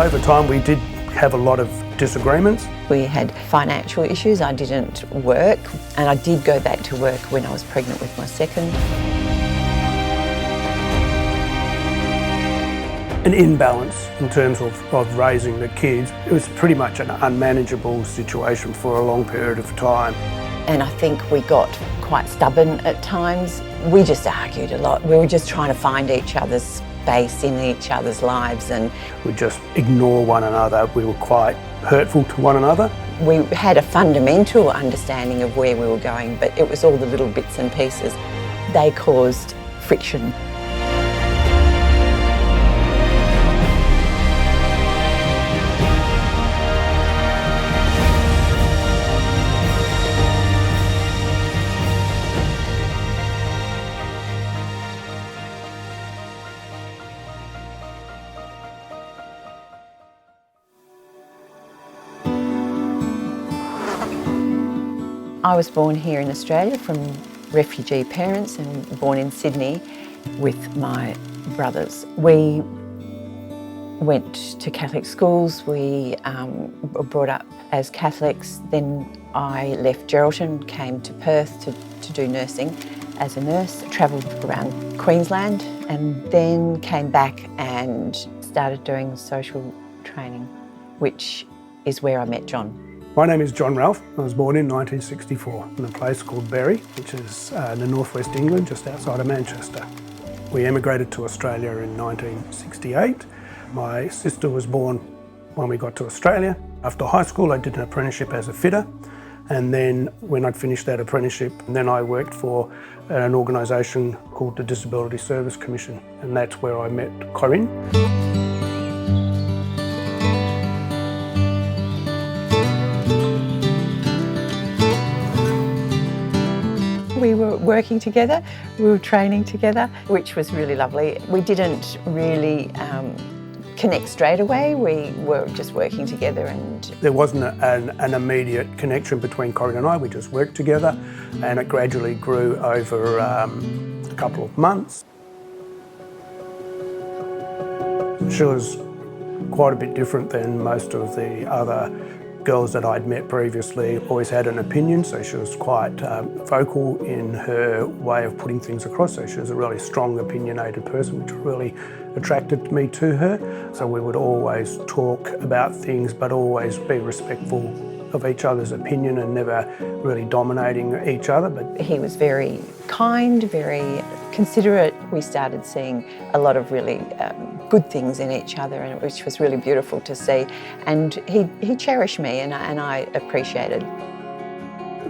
Over time we did have a lot of disagreements. We had financial issues. I didn't work, and I did go back to work when I was pregnant with my second. An imbalance in terms of raising the kids. It was pretty much an unmanageable situation for a long period of time. And I think we got quite stubborn at times. We just argued a lot. We were just trying to find each other's space in each other's lives, and we just ignore one another. We were quite hurtful to one another. We had a fundamental understanding of where we were going, but it was all the little bits and pieces. They caused friction. I was born here in Australia from refugee parents and born in Sydney with my brothers. We went to Catholic schools. We were brought up as Catholics. Then I left Geraldton, came to Perth to do nursing as a nurse, travelled around Queensland, and then came back and started doing social training, which is where I met John. My name is John Ralph. I was born in 1964 in a place called Berry, which is in the northwest England, just outside of Manchester. We emigrated to Australia in 1968. My sister was born when we got to Australia. After high school, I did an apprenticeship as a fitter, and then when I'd finished that apprenticeship, then I worked for an organisation called the Disability Service Commission, and that's where I met Corinne. We were working together, we were training together, which was really lovely. We didn't really connect straight away. We were just working together, and there wasn't an immediate connection between Corinne and I. We just worked together, and it gradually grew over a couple of months. She was quite a bit different than most of the other girls that I'd met previously. Always had an opinion, so she was quite vocal in her way of putting things across. So she was a really strong, opinionated person, which really attracted me to her. So we would always talk about things, but always be respectful of each other's opinion and never really dominating each other. But he was very kind, very considerate. We started seeing a lot of really good things in each other, and which was really beautiful to see. And he cherished me, and I appreciated.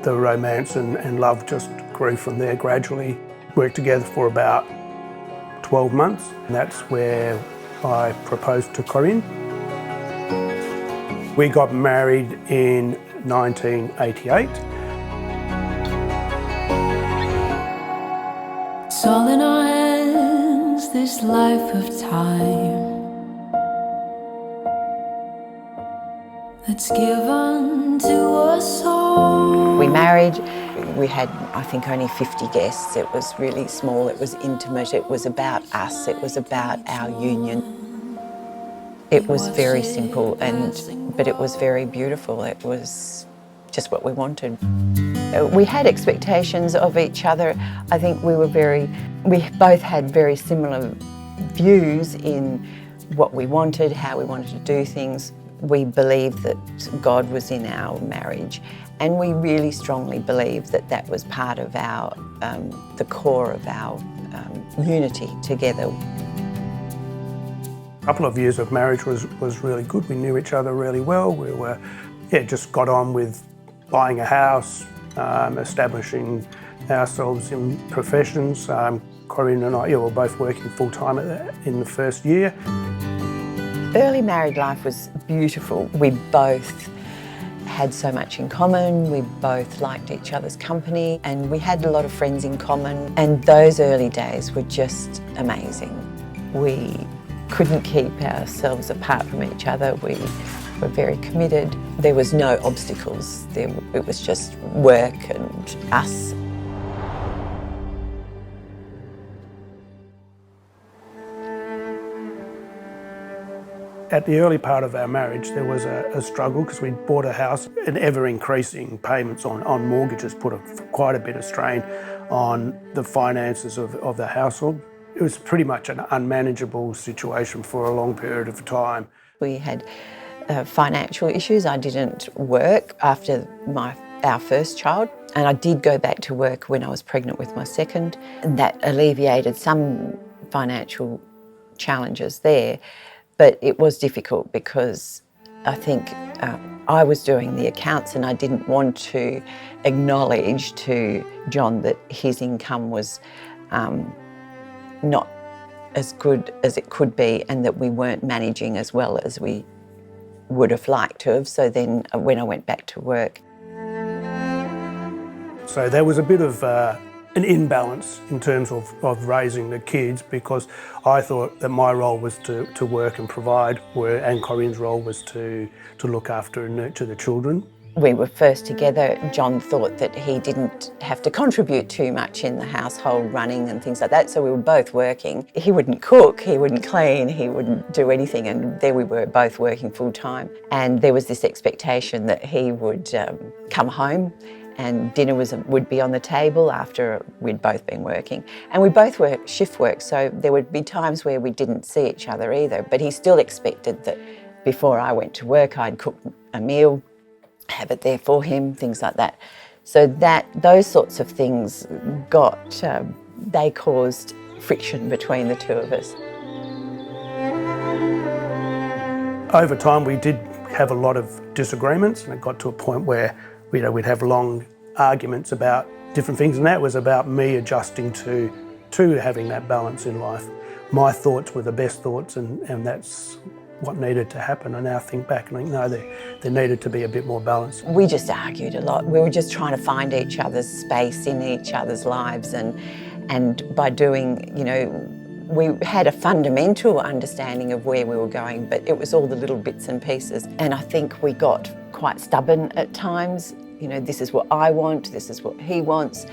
The romance and love just grew from there gradually. Worked together for about 12 months, and that's where I proposed to Corinne. We got married in 1988. It's all in our hands, this life of time that's given to us all. We married. We had, I think, only 50 guests. It was really small, it was intimate, it was about us, it was about our union. It was very simple, but it was very beautiful. It was just what we wanted. We had expectations of each other. I think we both had very similar views in what we wanted, how we wanted to do things. We believed that God was in our marriage, and we really strongly believed that that was part of our, the core of our unity together. A couple of years of marriage was really good. We knew each other really well. We were, just got on with buying a house, establishing ourselves in professions. Corinne and I were both working full-time in the first year. Early married life was beautiful. We both had so much in common. We both liked each other's company, and we had a lot of friends in common. And those early days were just amazing. We couldn't keep ourselves apart from each other. We were very committed. There was no obstacles. It was just work and us. At the early part of our marriage, there was a struggle because we bought a house and ever-increasing payments on mortgages put quite a bit of strain on the finances of the household. It was pretty much an unmanageable situation for a long period of time. We had financial issues. I didn't work after our first child, and I did go back to work when I was pregnant with my second, and that alleviated some financial challenges there. But it was difficult because I think I was doing the accounts and I didn't want to acknowledge to John that his income was not as good as it could be and that we weren't managing as well as we would have liked to have. So then when I went back to work. So there was a bit of an imbalance in terms of raising the kids, because I thought that my role was to work and provide, and Corinne's role was to look after and nurture the children. We were first together. John thought that he didn't have to contribute too much in the household running and things like that, so we were both working. He wouldn't cook, he wouldn't clean, he wouldn't do anything, and there we were both working full time. And there was this expectation that he would come home and dinner would be on the table after we'd both been working. And we both worked shift work, so there would be times where we didn't see each other either, but he still expected that before I went to work I'd cook a meal, have it there for him, things like that. So those sorts of things they caused friction between the two of us. Over time we did have a lot of disagreements, and it got to a point where we'd have long arguments about different things, and that was about me adjusting to having that balance in life. My thoughts were the best thoughts, and that's what needed to happen. I now think back and think, no, there needed to be a bit more balance. We just argued a lot. We were just trying to find each other's space in each other's lives, and by doing, we had a fundamental understanding of where we were going, but it was all the little bits and pieces. And I think we got quite stubborn at times. This is what I want, this is what he wants.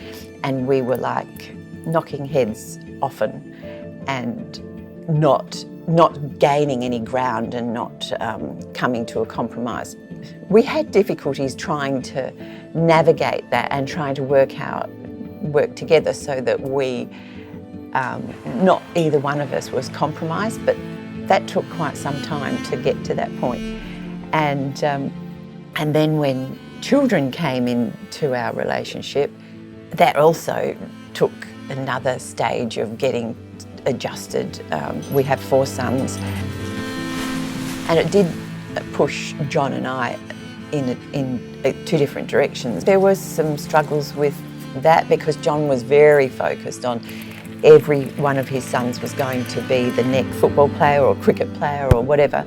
And we were like knocking heads often and not gaining any ground and not coming to a compromise. We had difficulties trying to navigate that and trying to work together so that we, not either one of us was compromised, but that took quite some time to get to that point. And then when children came into our relationship, that also took another stage of getting adjusted. We have 4 sons, and it did push John and I in 2 different directions. There was some struggles with that because John was very focused on every one of his sons was going to be the next football player or cricket player or whatever.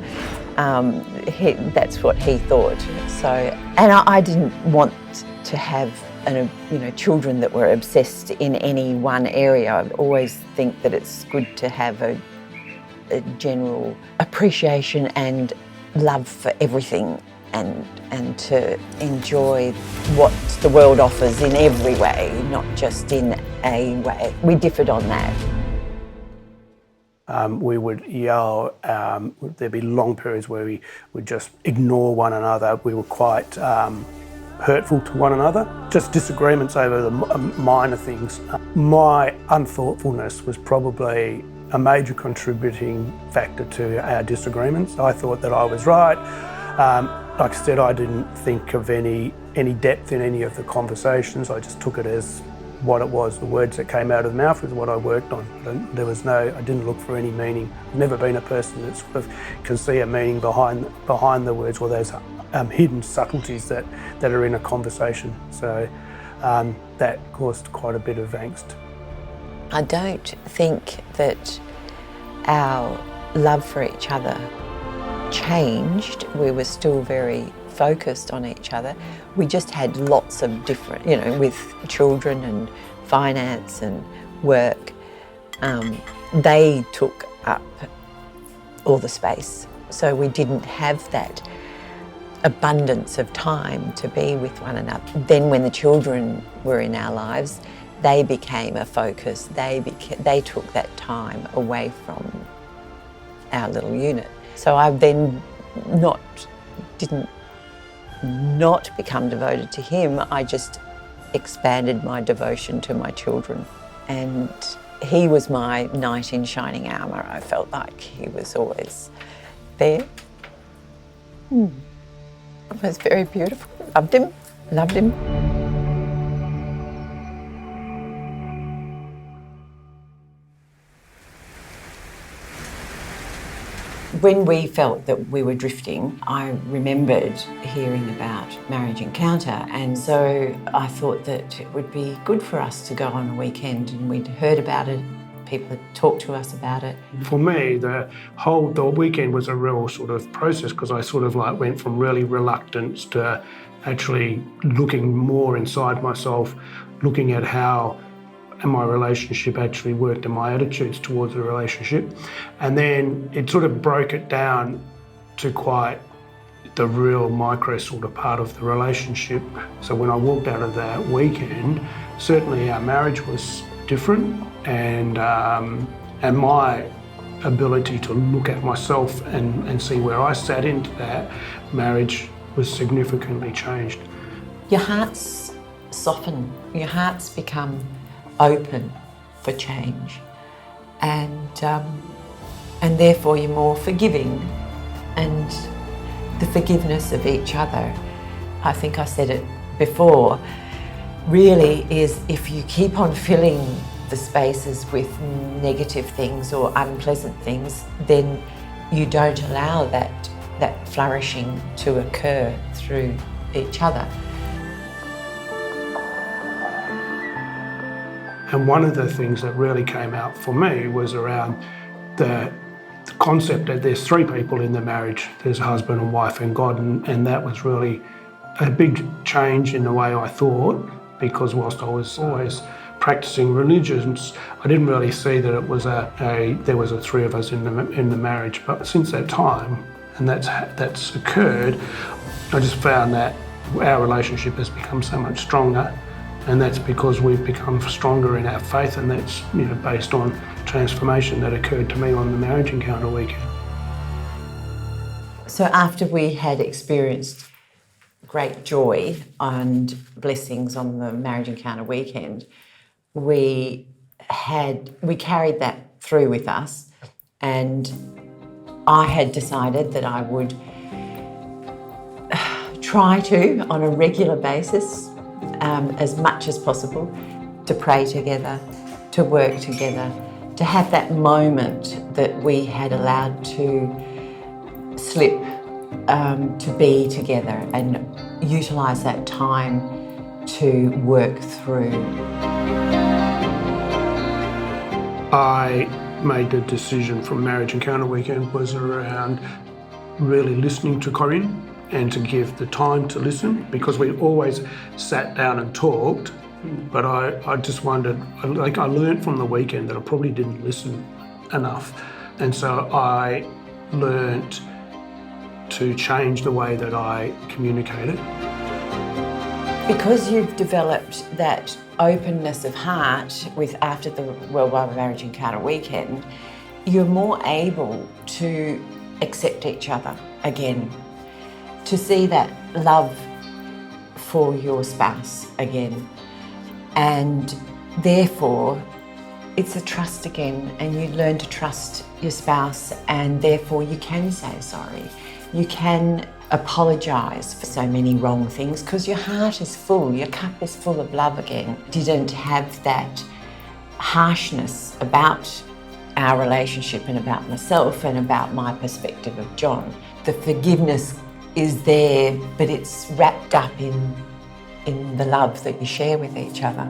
That's what he thought. So, and I didn't want to have children that were obsessed in any one area. I always think that it's good to have a general appreciation and love for everything, and to enjoy what the world offers in every way, not just in a way. We differed on that. We would yell, there'd be long periods where we would just ignore one another. We were quite hurtful to one another, just disagreements over the minor things. My unthoughtfulness was probably a major contributing factor to our disagreements. I thought that I was right. Like I said, I didn't think of any depth in any of the conversations. I just took it as what it was. The words that came out of the mouth was what I worked on. I didn't look for any meaning. I've never been a person that sort of can see a meaning behind the words, or those hidden subtleties that are in a conversation. So that caused quite a bit of angst. I don't think that our love for each other changed. We were still very focused on each other. We just had lots of different, with children and finance and work, they took up all the space. So we didn't have that abundance of time to be with one another. Then when the children were in our lives, they became a focus. They took that time away from our little unit. So I then didn't not become devoted to him, I just expanded my devotion to my children. And he was my knight in shining armour. I felt like he was always there. It was very beautiful. Loved him. When we felt that we were drifting, I remembered hearing about Marriage Encounter, and so I thought that it would be good for us to go on a weekend, and we'd heard about it, people had talked to us about it. For me, the weekend was a real sort of process, because I sort of like went from really reluctance to actually looking more inside myself, looking at how my relationship actually worked and my attitudes towards the relationship. And then it sort of broke it down to quite the real micro sort of part of the relationship. So when I walked out of that weekend, certainly our marriage was different, and my ability to look at myself and see where I sat into that marriage was significantly changed. Your hearts soften, your hearts become open for change, and therefore you're more forgiving, and the forgiveness of each other, I think I said it before, really is if you keep on filling the spaces with negative things or unpleasant things, then you don't allow that flourishing to occur through each other. And one of the things that really came out for me was around the concept that there's three people in the marriage. There's a husband and wife and God, and that was really a big change in the way I thought, because whilst I was always practicing religions, I didn't really see that it was there was a three of us in the marriage. But since that time, and that's occurred, I just found that our relationship has become so much stronger. And that's because we've become stronger in our faith, and that's based on transformation that occurred to me on the Marriage Encounter weekend. So after we had experienced great joy and blessings on the Marriage Encounter weekend, we carried that through with us, and I had decided that I would try to, on a regular basis, as much as possible, to pray together, to work together, to have that moment that we had allowed to slip, to be together and utilise that time to work through. I made the decision from Marriage Encounter weekend was around really listening to Corinne, and to give the time to listen, because we always sat down and talked, but I just wondered, like I learned from the weekend that I probably didn't listen enough. And so I learned to change the way that I communicated. Because you've developed that openness of heart after the Worldwide Marriage Encounter weekend, you're more able to accept each other again, to see that love for your spouse again. And therefore, it's a trust again, and you learn to trust your spouse, and therefore you can say sorry. You can apologise for so many wrong things, because your heart is full, your cup is full of love again. Didn't have that harshness about our relationship and about myself and about my perspective of John. The forgiveness is there, but it's wrapped up in the love that you share with each other.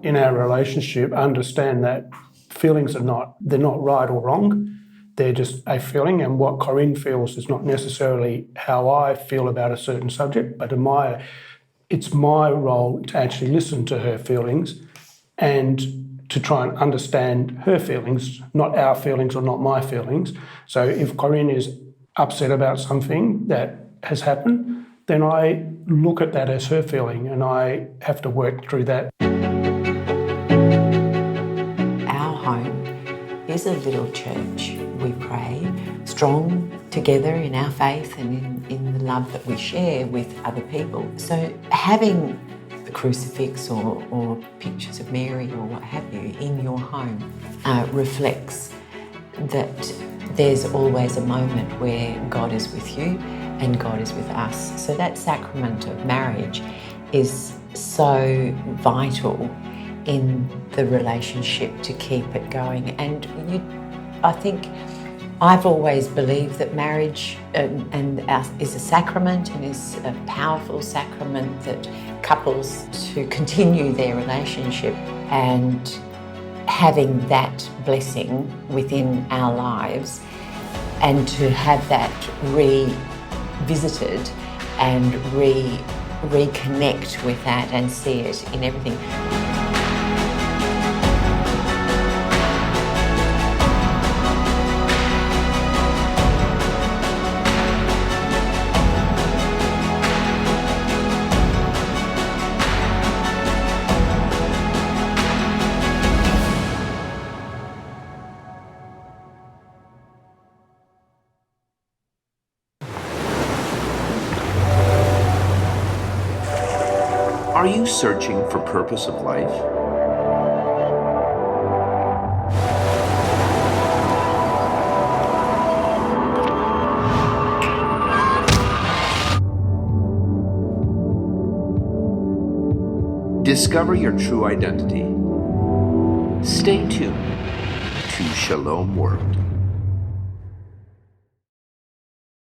In our relationship, understand that feelings they're not right or wrong. They're just a feeling, and what Corinne feels is not necessarily how I feel about a certain subject, but it's my role to actually listen to her feelings and to try and understand her feelings, not our feelings or not my feelings. So if Corinne is upset about something that has happened, then I look at that as her feeling, and I have to work through that. Our home is a little church. we pray, strong together in our faith and in the love that we share with other people. So having the crucifix or pictures of Mary or what have you in your home reflects that there's always a moment where God is with you and God is with us. So that sacrament of marriage is so vital in the relationship to keep it going. And I think I've always believed that marriage is a sacrament and is a powerful sacrament that couples to continue their relationship, and having that blessing within our lives and to have that revisited and reconnect with that and see it in everything. Are you searching for purpose of life? Discover your true identity. Stay tuned to Shalom World.